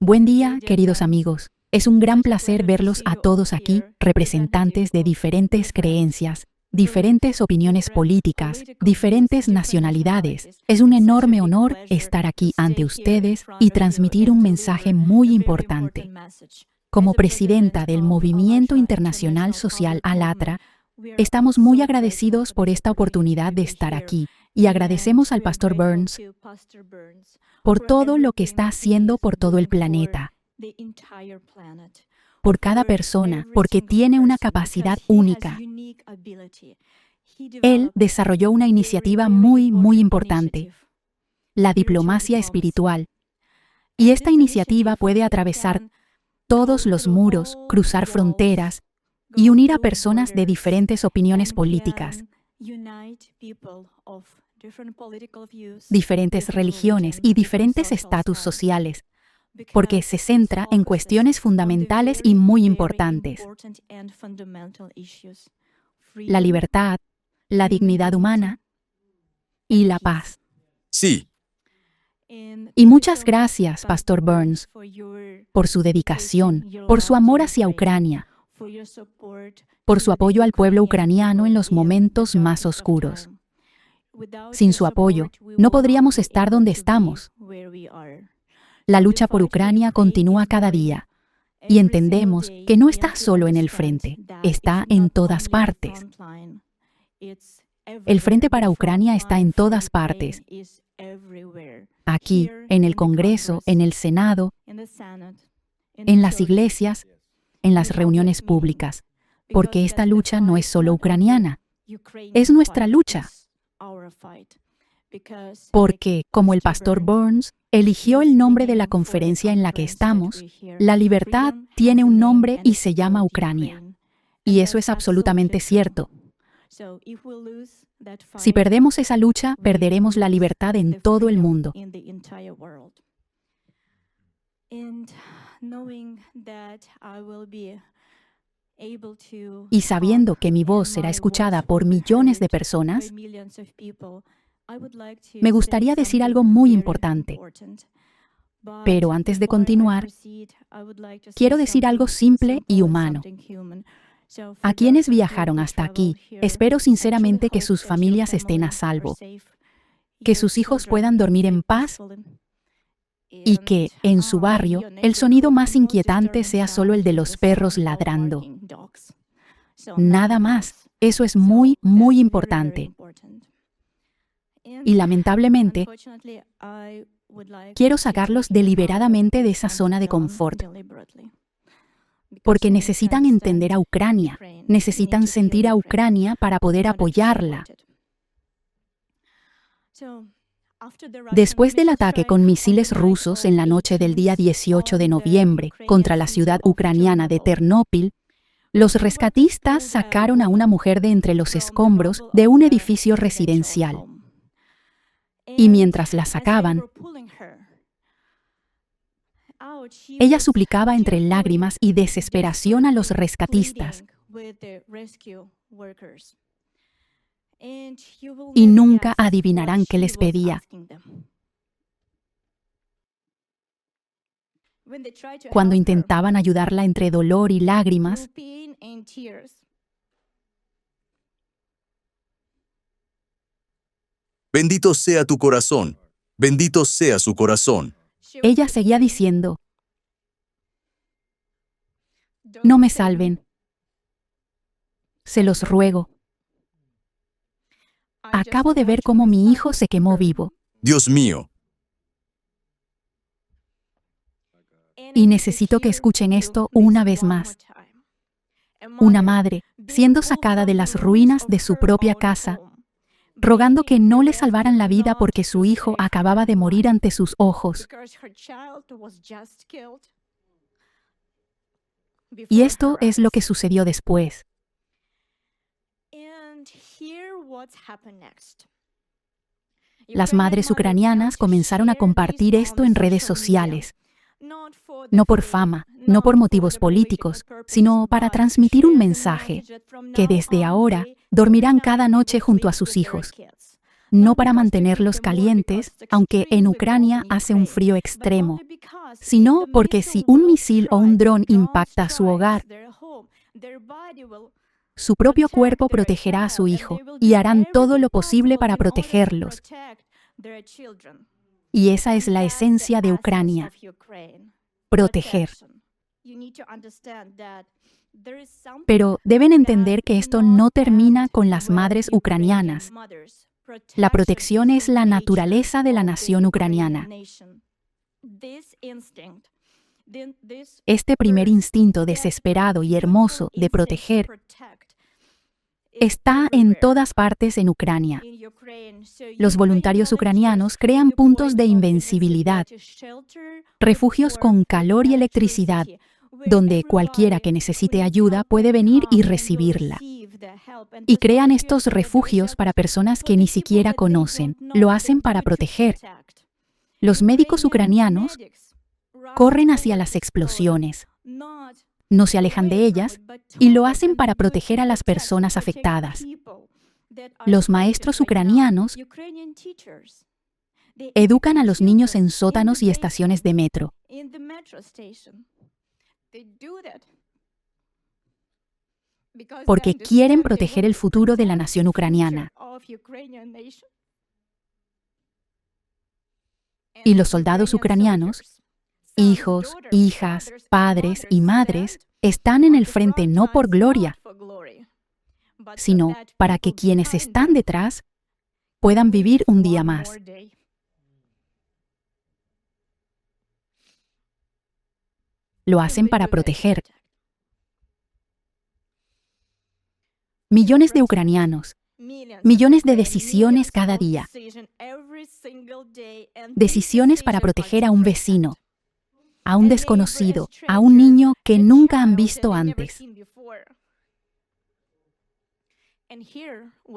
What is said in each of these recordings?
Buen día, queridos amigos. Es un gran placer verlos a todos aquí, representantes de diferentes creencias, diferentes opiniones políticas, diferentes nacionalidades. Es un enorme honor estar aquí ante ustedes y transmitir un mensaje muy importante. Como presidenta del Movimiento Internacional Social ALLATRA, estamos muy agradecidos por esta oportunidad de estar aquí y agradecemos al Pastor Burns por todo lo que está haciendo por todo el planeta, por cada persona, porque tiene una capacidad única. Él desarrolló una iniciativa muy importante, la diplomacia espiritual. Y esta iniciativa puede atravesar todos los muros, cruzar fronteras y unir a personas de diferentes opiniones políticas, diferentes religiones y diferentes estatus sociales, porque se centra en cuestiones fundamentales y muy importantes: la libertad, la dignidad humana y la paz. Sí. Y muchas gracias, Pastor Burns, por su dedicación, por su amor hacia Ucrania, por su apoyo al pueblo ucraniano en los momentos más oscuros. Sin su apoyo, no podríamos estar donde estamos. La lucha por Ucrania continúa cada día, y entendemos que no está solo en el frente, está en todas partes. El frente para Ucrania está en todas partes. Aquí, en el Congreso, en el Senado, en las iglesias, en las reuniones públicas, porque esta lucha no es solo ucraniana, es nuestra lucha. Porque, como el Pastor Burns eligió el nombre de la conferencia en la que estamos, la libertad tiene un nombre y se llama Ucrania. Y eso es absolutamente cierto. Si perdemos esa lucha, perderemos la libertad en todo el mundo. Y sabiendo que mi voz será escuchada por millones de personas, me gustaría decir algo muy importante. Pero antes de continuar, quiero decir algo simple y humano. A quienes viajaron hasta aquí, espero sinceramente que sus familias estén a salvo, que sus hijos puedan dormir en paz y que, en su barrio, el sonido más inquietante sea solo el de los perros ladrando. Nada más. Eso es muy importante. Y lamentablemente, quiero sacarlos deliberadamente de esa zona de confort, porque necesitan entender a Ucrania, necesitan sentir a Ucrania para poder apoyarla. Después del ataque con misiles rusos en la noche del día 18 de noviembre contra la ciudad ucraniana de Ternópil, los rescatistas sacaron a una mujer de entre los escombros de un edificio residencial. Y mientras la sacaban, ella suplicaba entre lágrimas y desesperación a los rescatistas. Y nunca adivinarán qué les pedía. Cuando intentaban ayudarla entre dolor y lágrimas, Bendito sea tu corazón. Bendito sea su corazón. ella seguía diciendo: no me salven. Se los ruego. Acabo de ver cómo mi hijo se quemó vivo. Dios mío. Y necesito que escuchen esto una vez más. Una madre, siendo sacada de las ruinas de su propia casa, rogando que no le salvaran la vida porque su hijo acababa de morir ante sus ojos. Y esto es lo que sucedió después. Las madres ucranianas comenzaron a compartir esto en redes sociales, no por fama, no por motivos políticos, sino para transmitir un mensaje, que desde ahora dormirán cada noche junto a sus hijos. no para mantenerlos calientes, aunque en Ucrania hace un frío extremo, sino porque si un misil o un dron impacta su hogar, su propio cuerpo protegerá a su hijo y harán todo lo posible para protegerlos. Y esa es la esencia de Ucrania: proteger. Pero deben entender que esto no termina con las madres ucranianas. La protección es la naturaleza de la nación ucraniana. Este primer instinto desesperado y hermoso de proteger está en todas partes en Ucrania. Los voluntarios ucranianos crean puntos de invencibilidad, refugios con calor y electricidad, donde cualquiera que necesite ayuda puede venir y recibirla. Y crean estos refugios para personas que ni siquiera conocen. Lo hacen para proteger. Los médicos ucranianos corren hacia las explosiones, no se alejan de ellas y lo hacen para proteger a las personas afectadas. Los maestros ucranianos educan a los niños en sótanos y estaciones de metro. Porque quieren proteger el futuro de la nación ucraniana. Y los soldados ucranianos, hijos, hijas, padres y madres, están en el frente no por gloria, sino para que quienes están detrás puedan vivir un día más. Lo hacen para proteger. Millones de ucranianos, millones de decisiones cada día. Decisiones para proteger a un vecino, a un desconocido, a un niño que nunca han visto antes.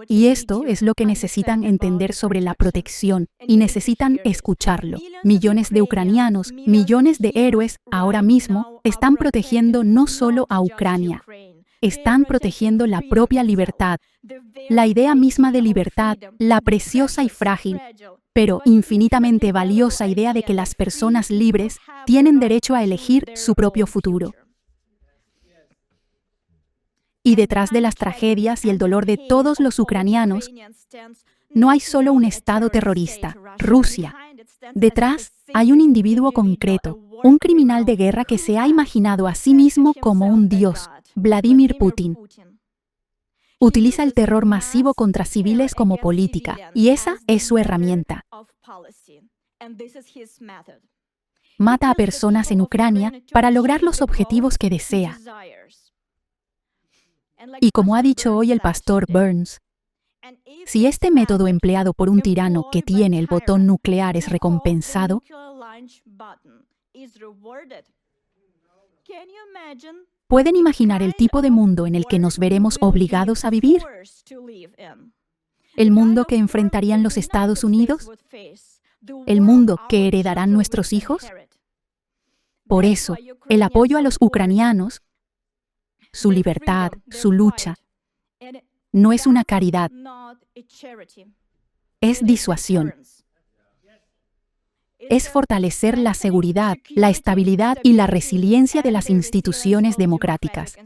Y esto es lo que necesitan entender sobre la protección, y necesitan escucharlo. Millones de ucranianos, millones de héroes, ahora mismo, están protegiendo no solo a Ucrania, están protegiendo la propia libertad, la idea misma de libertad, la preciosa y frágil, pero infinitamente valiosa idea de que las personas libres tienen derecho a elegir su propio futuro. Y detrás de las tragedias y el dolor de todos los ucranianos, no hay solo un Estado terrorista, Rusia. Detrás hay un individuo concreto, un criminal de guerra que se ha imaginado a sí mismo como un dios, Vladimir Putin. Utiliza el terror masivo contra civiles como política, y esa es su herramienta. Mata a personas en Ucrania para lograr los objetivos que desea. Y como ha dicho hoy el pastor Burns, si este método empleado por un tirano que tiene el botón nuclear es recompensado, ¿pueden imaginar el tipo de mundo en el que nos veremos obligados a vivir? ¿El mundo que enfrentarían los Estados Unidos? ¿El mundo que heredarán nuestros hijos? Por eso, el apoyo a los ucranianos, su libertad, su lucha, no es una caridad, es disuasión. Es fortalecer la seguridad, la estabilidad y la resiliencia de las instituciones democráticas.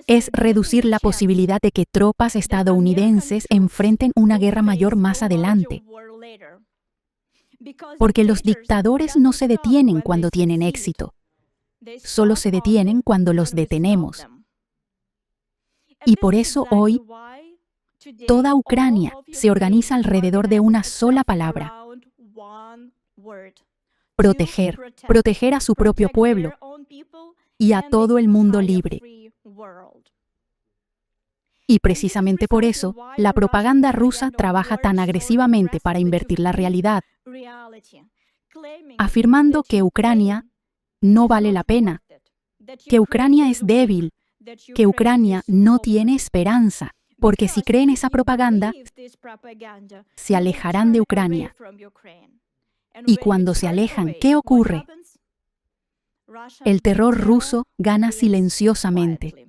Es reducir la posibilidad de que tropas estadounidenses enfrenten una guerra mayor más adelante. Porque los dictadores no se detienen cuando tienen éxito. Solo se detienen cuando los detenemos. Y por eso hoy, toda Ucrania se organiza alrededor de una sola palabra: proteger. Proteger a su propio pueblo y a todo el mundo libre. Y precisamente por eso, la propaganda rusa trabaja tan agresivamente para invertir la realidad, afirmando que Ucrania no vale la pena, que Ucrania es débil, que Ucrania no tiene esperanza, porque si creen esa propaganda, se alejarán de Ucrania. Y cuando se alejan, ¿qué ocurre? El terror ruso gana silenciosamente.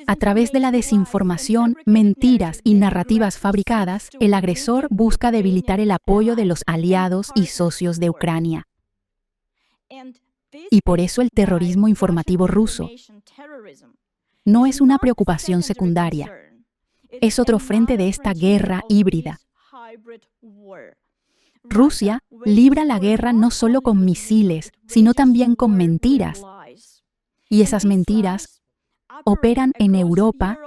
A través de la desinformación, mentiras y narrativas fabricadas, el agresor busca debilitar el apoyo de los aliados y socios de Ucrania. Y por eso el terrorismo informativo ruso no es una preocupación secundaria. Es otro frente de esta guerra híbrida. Rusia libra la guerra no solo con misiles, sino también con mentiras. Y esas mentiras operan en Europa,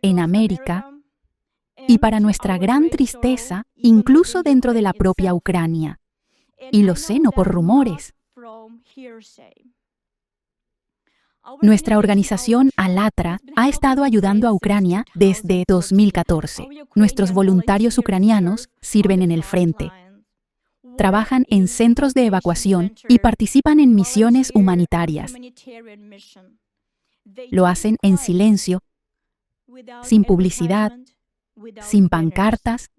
en América y, para nuestra gran tristeza, incluso dentro de la propia Ucrania. Y lo sé no por rumores. Nuestra organización Alatra ha estado ayudando a Ucrania desde 2014. Nuestros voluntarios ucranianos sirven en el frente, trabajan en centros de evacuación y participan en misiones humanitarias. Lo hacen en silencio, sin publicidad, sin pancartas,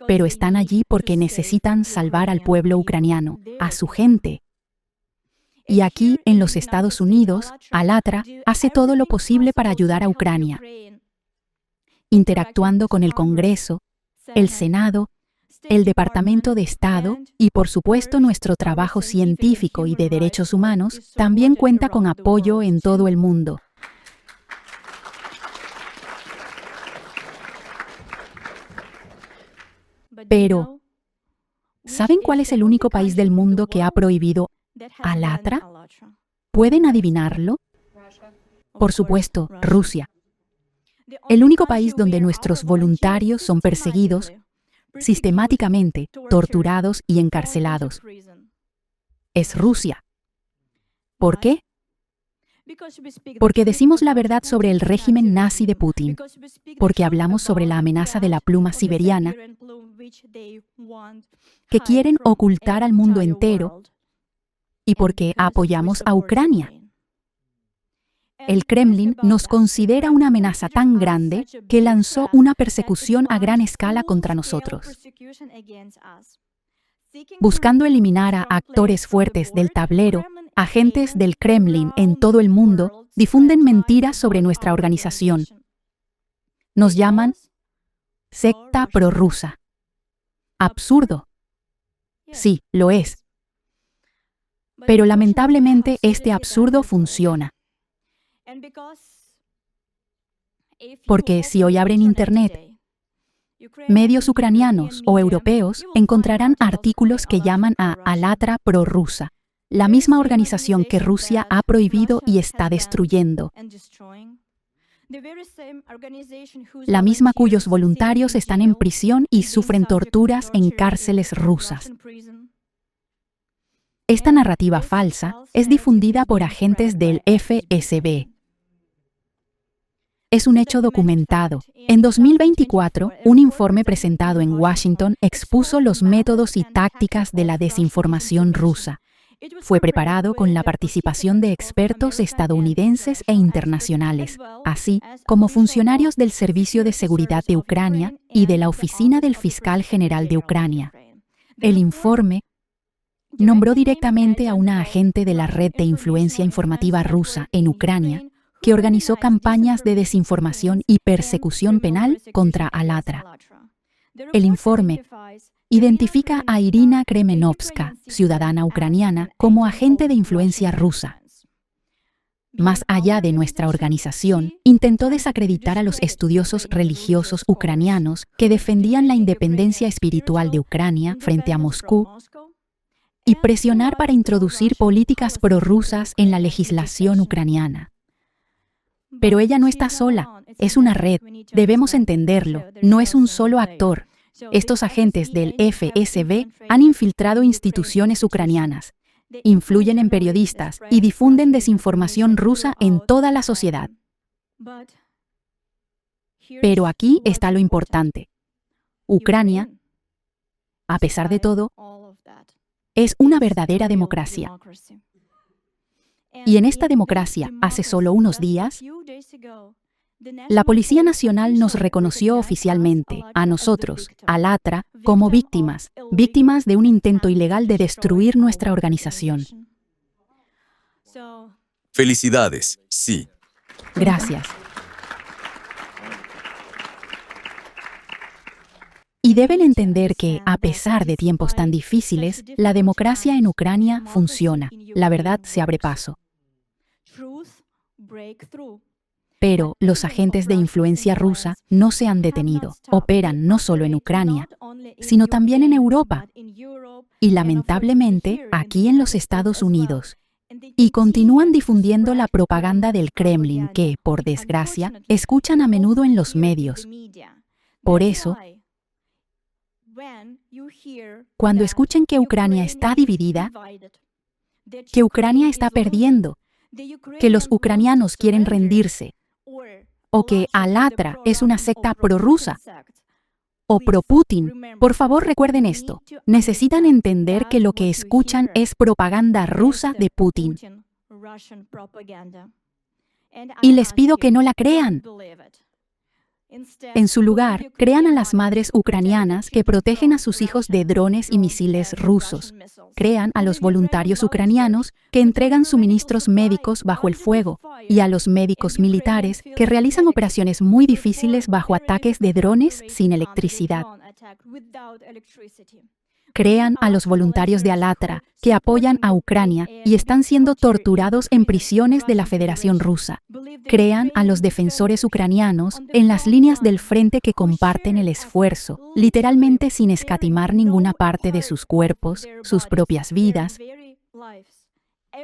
pero están allí porque necesitan salvar al pueblo ucraniano, a su gente. Y aquí, en los Estados Unidos, Alatra hace todo lo posible para ayudar a Ucrania, interactuando con el Congreso, el Senado, el Departamento de Estado y, por supuesto, nuestro trabajo científico y de derechos humanos también cuenta con apoyo en todo el mundo. Pero, ¿saben cuál es el único país del mundo que ha prohibido Alatra? ¿Pueden adivinarlo? Por supuesto, Rusia. El único país donde nuestros voluntarios son perseguidos, sistemáticamente torturados y encarcelados. Es Rusia. ¿Por qué? Porque decimos la verdad sobre el régimen nazi de Putin, porque hablamos sobre la amenaza de la pluma siberiana que quieren ocultar al mundo entero y porque apoyamos a Ucrania. El Kremlin nos considera una amenaza tan grande que lanzó una persecución a gran escala contra nosotros. Buscando eliminar a actores fuertes del tablero, agentes del Kremlin en todo el mundo difunden mentiras sobre nuestra organización. Nos llaman secta prorrusa. Absurdo. Sí, lo es. Pero lamentablemente este absurdo funciona. Porque si hoy abren Internet, medios ucranianos o europeos encontrarán artículos que llaman a Alatra prorrusa, la misma organización que Rusia ha prohibido y está destruyendo. La misma cuyos voluntarios están en prisión y sufren torturas en cárceles rusas. Esta narrativa falsa es difundida por agentes del FSB. Es un hecho documentado. En 2024, un informe presentado en Washington expuso los métodos y tácticas de la desinformación rusa. Fue preparado con la participación de expertos estadounidenses e internacionales, así como funcionarios del Servicio de Seguridad de Ucrania y de la Oficina del Fiscal General de Ucrania. El informe nombró directamente a una agente de la red de influencia informativa rusa en Ucrania, que organizó campañas de desinformación y persecución penal contra Alatra. El informe identifica a Irina Kremenovska, ciudadana ucraniana, como agente de influencia rusa. Más allá de nuestra organización, intentó desacreditar a los estudiosos religiosos ucranianos que defendían la independencia espiritual de Ucrania frente a Moscú y presionar para introducir políticas prorrusas en la legislación ucraniana. Pero ella no está sola, es una red, debemos entenderlo, no es un solo actor. Estos agentes del FSB han infiltrado instituciones ucranianas, influyen en periodistas y difunden desinformación rusa en toda la sociedad. Pero aquí está lo importante. Ucrania, a pesar de todo, es una verdadera democracia. Y en esta democracia, hace solo unos días, la Policía Nacional nos reconoció oficialmente, a nosotros, Alatra, como víctimas de un intento ilegal de destruir nuestra organización. Felicidades, sí. Gracias. Y deben entender que, a pesar de tiempos tan difíciles, la democracia en Ucrania funciona. La verdad se abre paso. Pero los agentes de influencia rusa no se han detenido. Operan no solo en Ucrania, sino también en Europa y, lamentablemente, aquí en los Estados Unidos. Y continúan difundiendo la propaganda del Kremlin que, por desgracia, escuchan a menudo en los medios. Por eso, cuando escuchen que Ucrania está dividida, que Ucrania está perdiendo, que los ucranianos quieren rendirse, o que Alatra es una secta prorrusa o pro-Putin, por favor recuerden esto. Necesitan entender que lo que escuchan es propaganda rusa de Putin. Y les pido que no la crean. En su lugar, crean a las madres ucranianas que protegen a sus hijos de drones y misiles rusos. Crean a los voluntarios ucranianos que entregan suministros médicos bajo el fuego y a los médicos militares que realizan operaciones muy difíciles bajo ataques de drones sin electricidad. Crean a los voluntarios de Alatra que apoyan a Ucrania y están siendo torturados en prisiones de la Federación Rusa. Crean a los defensores ucranianos en las líneas del frente que comparten el esfuerzo, literalmente sin escatimar ninguna parte de sus cuerpos, sus propias vidas,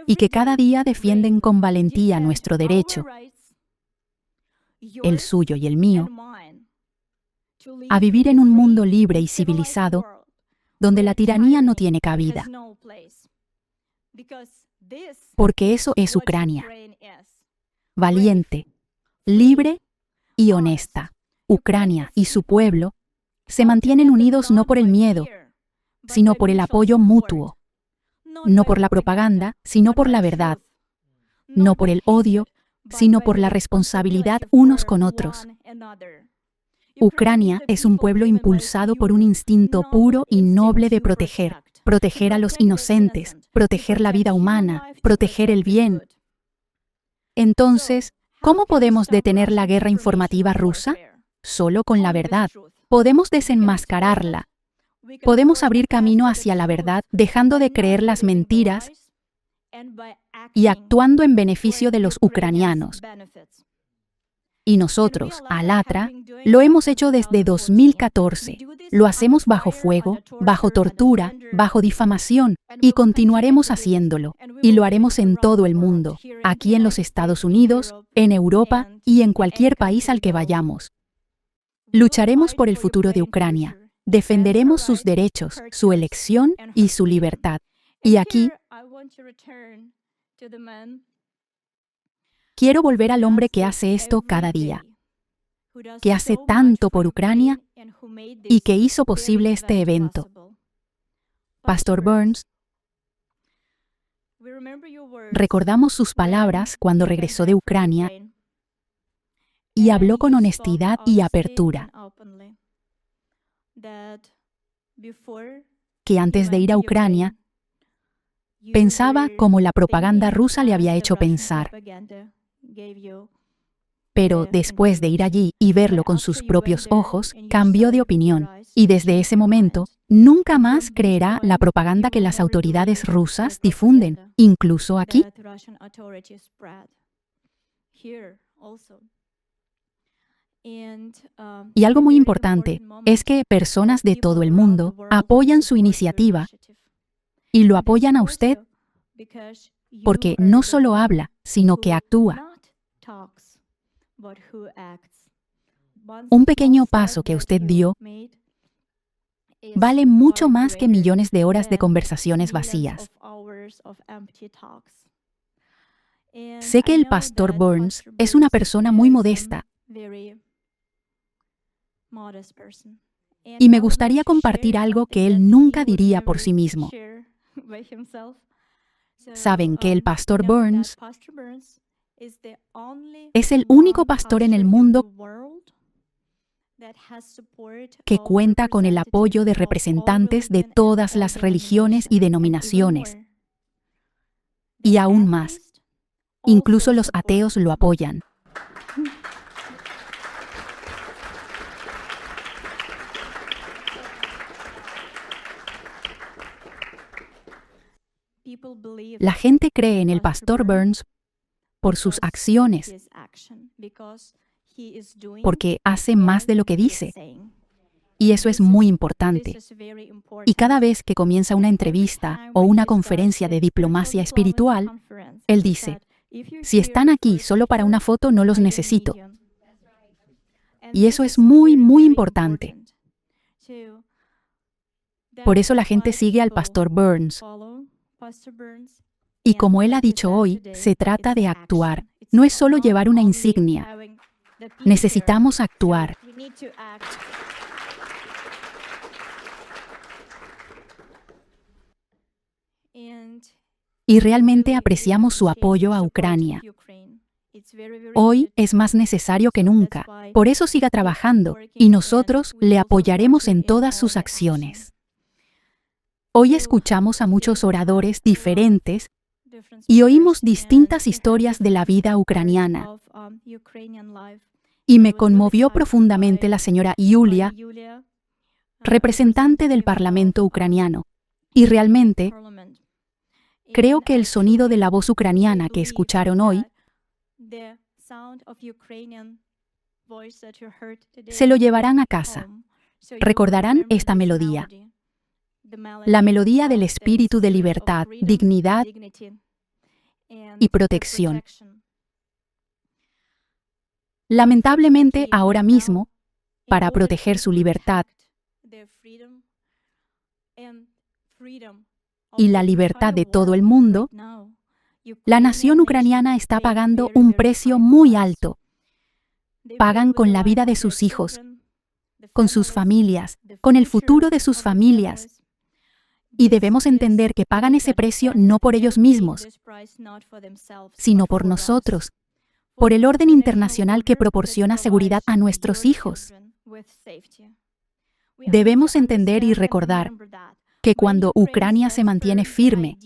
y que cada día defienden con valentía nuestro derecho, el suyo y el mío, a vivir en un mundo libre y civilizado donde la tiranía no tiene cabida. Porque eso es Ucrania. Valiente, libre y honesta. Ucrania y su pueblo se mantienen unidos no por el miedo, sino por el apoyo mutuo. No por la propaganda, sino por la verdad. No por el odio, sino por la responsabilidad unos con otros. Ucrania es un pueblo impulsado por un instinto puro y noble de proteger a los inocentes, proteger la vida humana, proteger el bien. Entonces, ¿cómo podemos detener la guerra informativa rusa? Solo con la verdad. Podemos desenmascararla. Podemos abrir camino hacia la verdad, dejando de creer las mentiras y actuando en beneficio de los ucranianos. Y nosotros, Alatra, lo hemos hecho desde 2014. Lo hacemos bajo fuego, bajo tortura, bajo difamación, y continuaremos haciéndolo. Y lo haremos en todo el mundo, aquí en los Estados Unidos, en Europa y en cualquier país al que vayamos. Lucharemos por el futuro de Ucrania. Defenderemos sus derechos, su elección y su libertad. Y aquí quiero volver al hombre que hace esto cada día, que hace tanto por Ucrania y que hizo posible este evento. Pastor Burns, recordamos sus palabras cuando regresó de Ucrania y habló con honestidad y apertura, que antes de ir a Ucrania, pensaba como la propaganda rusa le había hecho pensar. Pero después de ir allí y verlo con sus propios ojos, cambió de opinión. Y desde ese momento, nunca más creerá la propaganda que las autoridades rusas difunden, incluso aquí. Y algo muy importante es que personas de todo el mundo apoyan su iniciativa y lo apoyan a usted porque no solo habla, sino que actúa. Un pequeño paso que usted dio vale mucho más que millones de horas de conversaciones vacías. Sé que el pastor Burns es una persona muy modesta y me gustaría compartir algo que él nunca diría por sí mismo. Saben que el pastor Burns es el único pastor en el mundo que cuenta con el apoyo de representantes de todas las religiones y denominaciones. Y aún más, Incluso los ateos lo apoyan. La gente cree en el pastor Burns por sus acciones, porque hace más de lo que dice. Y eso es muy importante. Y cada vez que comienza una entrevista o una conferencia de diplomacia espiritual, él dice, si están aquí solo para una foto, no los necesito. Y eso es muy, muy importante. Por eso la gente sigue al pastor Burns. Y como él ha dicho hoy, se trata de actuar. No es solo llevar una insignia. Necesitamos actuar. Y realmente apreciamos su apoyo a Ucrania. Hoy es más necesario que nunca. Por eso siga trabajando y nosotros le apoyaremos en todas sus acciones. Hoy escuchamos a muchos oradores diferentes y oímos distintas historias de la vida ucraniana. Y me conmovió profundamente la señora Yulia, representante del Parlamento ucraniano. Y realmente, creo que el sonido de la voz ucraniana que escucharon hoy se lo llevarán a casa. Recordarán esta melodía. La melodía del espíritu de libertad, dignidad y protección. Lamentablemente, ahora mismo, para proteger su libertad y la libertad de todo el mundo, la nación ucraniana está pagando un precio muy alto. Pagan con la vida de sus hijos, con sus familias, con el futuro de sus familias. Y debemos entender que pagan ese precio no por ellos mismos, sino por nosotros, por el orden internacional que proporciona seguridad a nuestros hijos. Debemos entender y recordar que cuando Ucrania se mantiene firme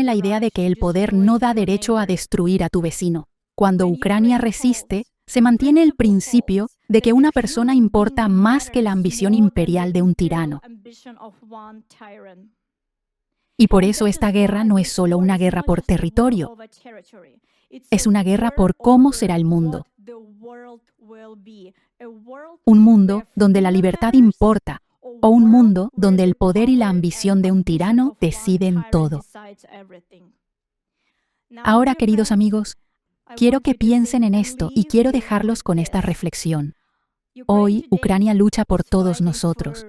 la idea de que el poder no da derecho a destruir a tu vecino. Cuando Ucrania resiste, se mantiene el principio de que una persona importa más que la ambición imperial de un tirano. Y por eso esta guerra no es solo una guerra por territorio, es una guerra por cómo será el mundo. Un mundo donde la libertad importa, o un mundo donde el poder y la ambición de un tirano deciden todo. Ahora, queridos amigos, quiero que piensen en esto y quiero dejarlos con esta reflexión. Hoy, Ucrania lucha por todos nosotros.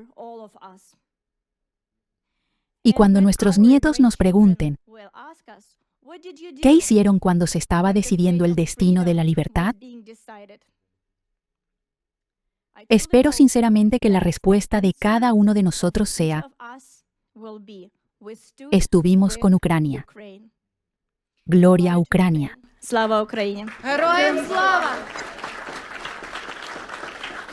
Y cuando nuestros nietos nos pregunten, ¿qué hicieron cuando se estaba decidiendo el destino de la libertad? Espero sinceramente que la respuesta de cada uno de nosotros sea, estuvimos con Ucrania. Gloria a Ucrania. Слава Україні! Героям слава!